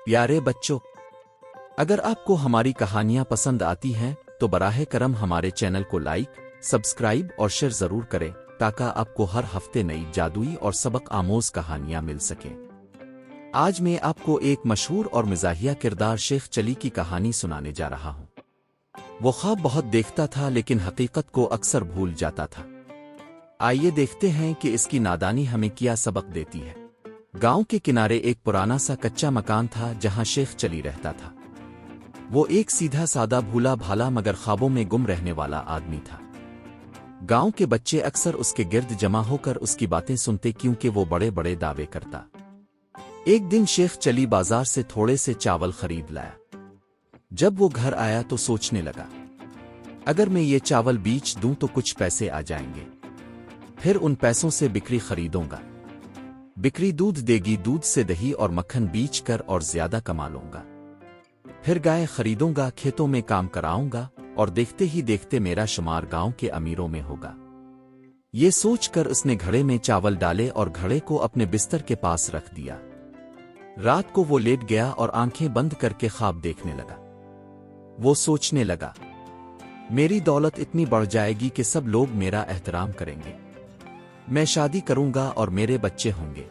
پیارے بچوں، اگر آپ کو ہماری کہانیاں پسند آتی ہیں تو براہ کرم ہمارے چینل کو لائک، سبسکرائب اور شیئر ضرور کریں تاکہ آپ کو ہر ہفتے نئی جادوئی اور سبق آموز کہانیاں مل سکیں۔ آج میں آپ کو ایک مشہور اور مزاحیہ کردار شیخ چلی کی کہانی سنانے جا رہا ہوں۔ وہ خواب بہت دیکھتا تھا لیکن حقیقت کو اکثر بھول جاتا تھا۔ آئیے دیکھتے ہیں کہ اس کی نادانی ہمیں کیا سبق دیتی ہے۔ گاؤں کے کنارے ایک پرانا سا کچا مکان تھا جہاں شیخ چلی رہتا تھا۔ وہ ایک سیدھا سادہ بھولا بھالا مگر خوابوں میں گم رہنے والا آدمی تھا۔ گاؤں کے بچے اکثر اس کے گرد جمع ہو کر اس کی باتیں سنتے کیونکہ وہ بڑے بڑے دعوے کرتا۔ ایک دن شیخ چلی بازار سے تھوڑے سے چاول خرید لایا۔ جب وہ گھر آیا تو سوچنے لگا، اگر میں یہ چاول بیچ دوں تو کچھ پیسے آ جائیں گے، پھر ان پیسوں سے بکری خریدوں گا۔ بکری دودھ دے گی، دودھ سے دہی اور مکھن بیچ کر اور زیادہ کما لوں گا۔ پھر گائے خریدوں گا، کھیتوں میں کام کراؤں گا اور دیکھتے ہی دیکھتے میرا شمار گاؤں کے امیروں میں ہوگا۔ یہ سوچ کر اس نے گھڑے میں چاول ڈالے اور گھڑے کو اپنے بستر کے پاس رکھ دیا۔ رات کو وہ لیٹ گیا اور آنکھیں بند کر کے خواب دیکھنے لگا۔ وہ سوچنے لگا، میری دولت اتنی بڑھ جائے گی کہ سب لوگ میرا احترام کریں گے، میں شادی کروں گا اور میرے بچے ہوں گے۔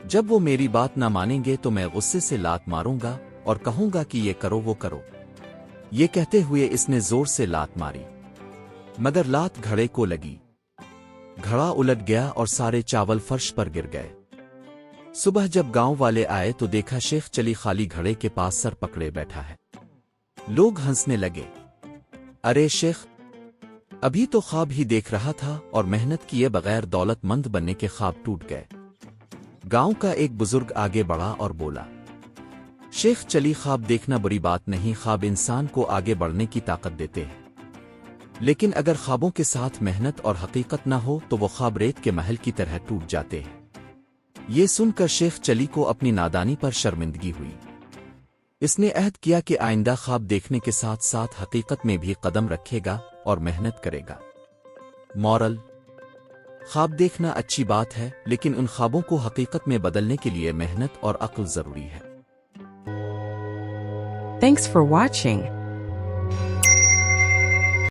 جب وہ میری بات نہ مانیں گے تو میں غصے سے لات ماروں گا اور کہوں گا کہ یہ کرو وہ کرو۔ یہ کہتے ہوئے اس نے زور سے لات ماری، مگر لات گھڑے کو لگی۔ گھڑا الٹ گیا اور سارے چاول فرش پر گر گئے۔ صبح جب گاؤں والے آئے تو دیکھا شیخ چلی خالی گھڑے کے پاس سر پکڑے بیٹھا ہے۔ لوگ ہنسنے لگے، ارے شیخ، ابھی تو خواب ہی دیکھ رہا تھا اور محنت کیے بغیر دولت مند بننے کے خواب ٹوٹ گئے۔ گاؤں کا ایک بزرگ آگے بڑھا اور بولا، شیخ چلی، خواب دیکھنا بری بات نہیں، خواب انسان کو آگے بڑھنے کی طاقت دیتے ہیں، لیکن اگر خوابوں کے ساتھ محنت اور حقیقت نہ ہو تو وہ خواب ریت کے محل کی طرح ٹوٹ جاتے ہیں۔ یہ سن کر شیخ چلی کو اپنی نادانی پر شرمندگی ہوئی۔ اس نے عہد کیا کہ آئندہ خواب دیکھنے کے ساتھ ساتھ حقیقت میں بھی قدم رکھے گا اور محنت کرے گا۔ مورل: خواب دیکھنا اچھی بات ہے لیکن ان خوابوں کو حقیقت میں بدلنے کے لیے محنت اور عقل ضروری ہے۔ Thanks for watching.